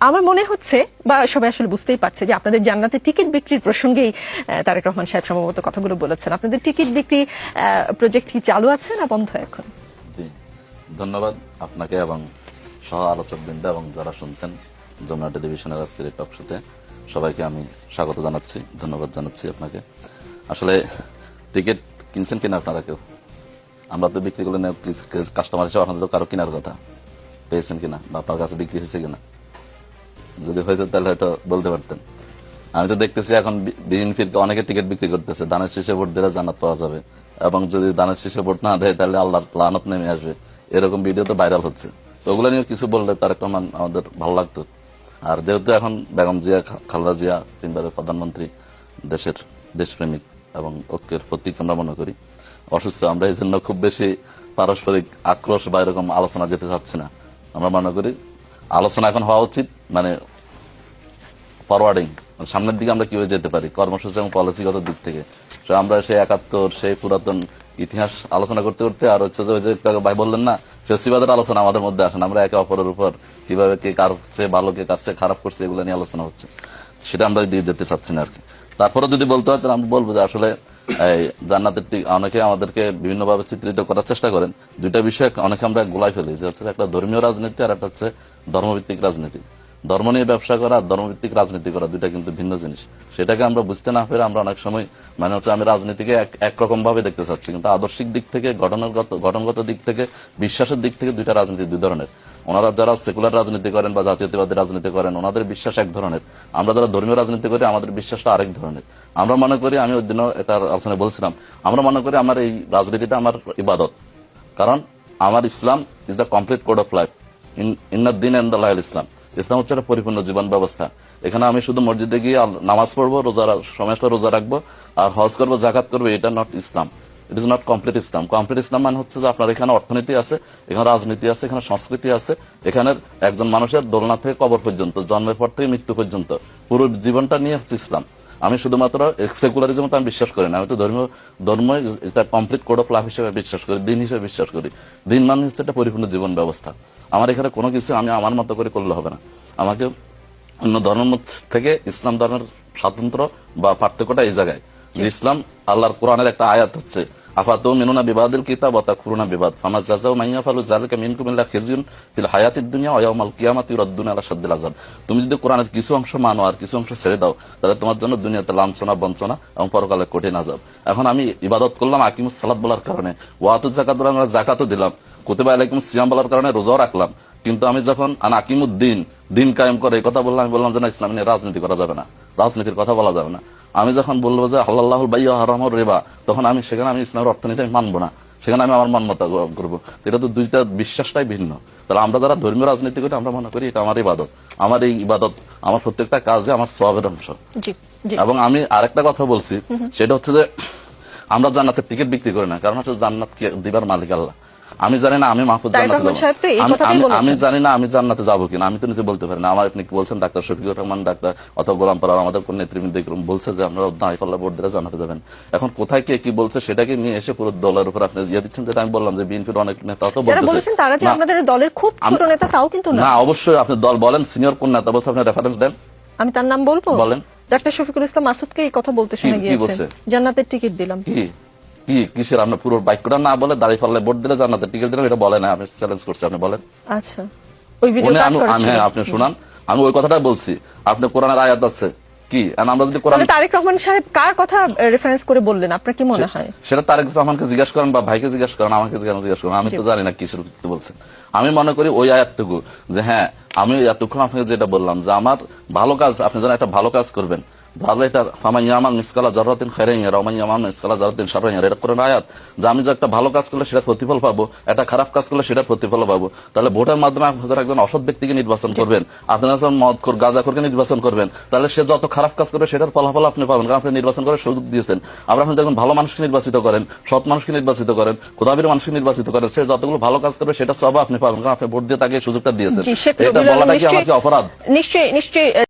আমার মনে হচ্ছে বা সবাই আসলে বুঝতেই পারছে যে আপনাদের জান্নাতের টিকিট বিক্রির প্রসঙ্গেই তারেক রহমান সাহেব সম্ভবত কথাগুলো বলেছেন। আপনাদের টিকিট বিক্রি প্রজেক্ট কি চালু আছে না বন্ধ এখন? জি, ধন্যবাদ আপনাকে এবং সহ আলোচকবৃন্দ এবং যারা শুনছেন যমুনা টেলিভিশনের আজকের এই টক শোতে সবাইকে আমি স্বাগত জানাচ্ছি, ধন্যবাদ জানাচ্ছি আপনাকে। আসলে টিকিট কিনছেন কিনা আপনারা কেউ? আমরা তো বিক্রি করলে কাস্টমার হিসেবে আপনাদের কারো কেনার কথা, পেয়েছেন কিনা বা আপনার কাছে বিক্রি হয়েছে কিনা? যদি হয়তো তাহলে হয়তো বলতে পারতেন। আমি তো দেখতেছি এখন বিএনপির অনেকে টিকিট বিক্রি করতেছে, দানের শীষে ভোট দিলে জান্নাত পাওয়া যাবে, এবং যদি দানের শীষে ভোট না দেয় তাহলে আল্লাহর লানত নেমে আসবে, এরকম ভিডিও তো ভাইরাল হচ্ছে। তো ওগুলো নিয়ে কিছু বললে তারেক রহমান আমাদের ভালো লাগতো। আর যেহেতু এখন বেগম জিয়া খালেদা জিয়া 3 বারের প্রধানমন্ত্রী, দেশের দেশপ্রেমিক এবং ঐক্যের প্রতীক আমরা মনে করি, অসুস্থ, আমরা এই জন্য খুব বেশি পারস্পরিক আক্রোশ বা এরকম আলোচনা যেতে চাচ্ছি না। আমরা মনে করি আলোচনা এখন হওয়া উচিত মানে ফরওয়ার্ডিং, সামনের দিকে আমরা কিভাবে যেতে পারি কর্মসূচি এবং পলিসিগত দিক থেকে। আমরা সেই 71 সেই পুরাতন ইতিহাস আলোচনা করতে করতে আর হচ্ছে যে ওই যে ভাই বললেন না ফেসিবাদের আলোচনা আমাদের মধ্যে আসেন, আমরা একে অপরের উপর কিভাবে কে কার চেয়ে ভালো কে কার চেয়ে খারাপ করছে এগুলো নিয়ে আলোচনা হচ্ছে, সেটা আমরা দিয়ে যেতে চাচ্ছি না আর কি। তারপরে যদি বলতে হয় তাহলে আমি বলবো যে আসলে এই জান্নাতের অনেকে আমাদেরকে বিভিন্নভাবে চিত্রিত করার চেষ্টা করেন। দুইটা বিষয় অনেকে আমরা গোলাই ফেলি, যে হচ্ছে একটা ধর্মীয় রাজনীতি আর একটা হচ্ছে ধর্মভিত্তিক রাজনীতি। ধর্ম নিয়ে ব্যবসা করা, ধর্মভিত্তিক রাজনীতি করা দুইটা কিন্তু ভিন্ন জিনিস। সেটাকে আমরা বুঝতে না পেরে আমরা অনেক সময় মানে হচ্ছে আমি রাজনীতিকে একরকম ভাবে দেখতে চাচ্ছি, কিন্তু আদর্শিক দিক থেকে গঠনগত দিক থেকে বিশ্বাসের দিক থেকে দুইটা রাজনীতি দুই ধরনের। ওনারা যারা সেকুলার রাজনীতি করেন বা জাতীয়তাবাদী রাজনীতি করেন ওনাদের বিশ্বাস এক ধরনের, আমরা যারা ধর্মীয় রাজনীতি করি আমাদের বিশ্বাসটা আরেক ধরনের। আমরা মনে করি, আমি ওই দিনও একটা আলোচনায় বলছিলাম, আমরা মনে করি আমার এই রাজনীতিটা আমার ইবাদত, কারণ আমার Islam is the complete code of life, ইন্নাদ্দিন ইনদাল্লাহ ইসলাম। ইসলাম হচ্ছে একটা পরিপূর্ণ জীবন ব্যবস্থা। এখানে আমি শুধু মসজিদে গিয়ে নামাজ পড়বো, সমস্ত রোজা রাখবো আর হজ করবো, জাকাত করবো, এটা not Islam. It is not complete Islam. Complete Islam মানে হচ্ছে যে আপনার এখানে অর্থনীতি আছে, এখানে রাজনীতি আছে, এখানে সংস্কৃতি আছে, এখানে একজন মানুষের দোলনা থেকে কবর পর্যন্ত, জন্মের পর থেকে মৃত্যু পর্যন্ত পুরো জীবনটা নিয়ে হচ্ছে ইসলাম। আমি শুধুমাত্র সেকুলারিজম আমি বিশ্বাস করি না, আমি তো ধর্ম এটা কমপ্লিট কোড অফ লাইফ হিসেবে বিশ্বাস করি, দিন হিসেবে বিশ্বাস করি। দিন মানে হচ্ছে একটা পরিপূর্ণ জীবন ব্যবস্থা। আমার এখানে কোনো কিছু আমি আমার মতো করে করলে হবে না, আমাকে অন্য ধর্মের থেকে ইসলাম ধর্মের স্বাতন্ত্র বা পার্থক্যটা এই জায়গায় যে ইসলাম আল্লাহর কোরআনের একটা আয়াত হচ্ছে আফাতু মিনুনা বিবাদিল কিতাব ওয়া তাকফুরুনা বিবাদ ফামা জাযাউ মান ইয়াফআলু যালিকা মিনকুম ইল্লা খিজয়ুন ফিল হায়াতিদ দুনিয়া ওয়া ইয়াউমাল কিয়ামাতি ইউরাদ্দুনা আলা শাদ্দিল আযাব। তুমি যদি কোরআনের কিছু অংশ মানো আর কিছু অংশ ছেড়ে দাও তাহলে তোমার জন্য দুনিয়াতে লাঞ্ছনা, বঞ্চনা এবং পরকালে কঠিন আযাব। এখন আমি ইবাদত করলাম আকিমুস সালাত বলার কারণে, ওয়াতুজ যাকাত বলার কারণে যাকাতও দিলাম, কুতিবা আলাইকুমুস সিয়াম বলার কারণে রোজাও রাখলাম, কিন্তু আমি যখন আকিমুদ্দিন দিন কায়েম করে এই কথা বললাম, আমি বললাম যে না, ইসলাম নিয়ে রাজনীতি করা যাবে না, রাজনীতির কথা বলা যাবে না। আমি যখন বলবো যে হালাল্লাহুল বাইয়্যু ওয়া হারামার রিবা, তখন আমি সেখানে আমি ইসলামের অর্থনীতি আমি মানবো না, সেখানে আমি আমার মন মতো করবো। এটা তো দুইটা বিশ্বাসটাই ভিন্ন। তাহলে আমরা যারা ধর্মীয় রাজনীতি করি আমরা মনে করি এটা আমার ইবাদত, আমার এই ইবাদত আমার প্রত্যেকটা কাজে আমার সওয়াবের অংশ। এবং আমি আরেকটা কথা বলছি, সেটা হচ্ছে যে আমরা জান্নাতের টিকিট বিক্রি করি না, কারণ হচ্ছে জান্নাতকে দিবার মালিক আল্লাহ। আমি জানি না আমি মাহফুজ জান্নাতে যাবো, আমি জানি না আমি জান্নাতে যাবো কিনা, আমি তো নিজে বলতে পারি না। আমার আপনি বলছেন ডাক্তার শফিকুর রহমান, ডাক্তার অথবা গোলাম পাড়ার আমাদের কোন নেতৃবৃন্দ বলছে যে আপনারা দাঁড়িপাল্লা ভোট দিলে জান্নাতে যাবেন। এখন কোথায় কে কি বলছে সেটাকে নিয়ে এসে পুরো দলের উপর আপনি ইয়ে দিচ্ছেন, যেটা আমি বললাম যে বিএনপির অনেক নেতা তো বলছেন তারা যে আপনাদের দলের খুব ছোট নেতা তাও কিন্তু না। অবশ্যই আপনি দল বলেন, সিনিয়র কোন নেতা বলছে আপনি রেফারেন্স দেন, আমি তার নাম বলবো। বলেন। ডাক্তার শফিকুল ইসলাম মাসুদকে এই কথা বলতে শোনা গিয়েছে, জান্নাতের টিকিট দিলাম। কি কিসের আপনার পুরো বাক্যটা না বলে দাঁড়িপাল্লায় ভোট দিলে জান্নাতের টিকিট দিলাম এটা বলে না, আপনি চ্যালেঞ্জ করছেন, আপনি বলেন। আচ্ছা, ওই ভিডিওটা আপনি শুনান, আমি ওই কথাটা বলছি। আপনি কোরআনের আয়াত আছে কি, আমরা যদি কোরআন, তারেক রহমান সাহেব কার কথা রেফারেন্স করে বললেন আপনার কি মনে হয়? সেটা তারেক রহমানকে জিজ্ঞেস করেন বা ভাইকে জিজ্ঞেস করেন, আমাকে জিজ্ঞেস করেন, আমি তো জানি না কিসের ভিত্তিতে বলছেন। আমি মনে করি ওই আয়াতটুকু যে হ্যাঁ আমি এতক্ষণ আপনাকে যেটা বললাম যে আমার ভালো কাজ, আপনি যেন একটা ভালো কাজ করবেন, ভালো এটা ফামান ইয়ামান মিসকালা যারাতিন খায়রান ইয়ারা ওয়া মান ইয়ামান মিসকালা যারাতিন শাররান ইয়ারা, এটা কোরআনের আয়াত যে আমি যে একটা ভালো কাজ করলে সেটা প্রতিফল পাবো, একটা খারাপ কাজ করলে সেটা প্রতিফল পাবো। তাহলে ভোটের মাধ্যমে আপনারা একজন অসৎ ব্যক্তিকে নির্বাচন করবেন, আপনারা যখন মদখোর গাঁজাখোরকে নির্বাচন করবেন, তাহলে সে যত খারাপ কাজ করবে সেটার ফলাফল আপনি পাবেন, কারণ আপনি নির্বাচন করার সুযোগ দিয়েছেন। আপনি যখন ভালো মানুষকে নির্বাচিত করেন, সৎ মানুষকে নির্বাচিত করেন, খোদাবীর মানুষকে নির্বাচিত করেন, সে যতগুলো ভালো কাজ করবে সেটা সব আপনি পাবেন, কারণ আপনি ভোট দিয়ে তাকে সুযোগটা দিয়েছেন। এটা বলাটা কি আমার কি অপরাধ? নিশ্চয়ই নিশ্চয়ই।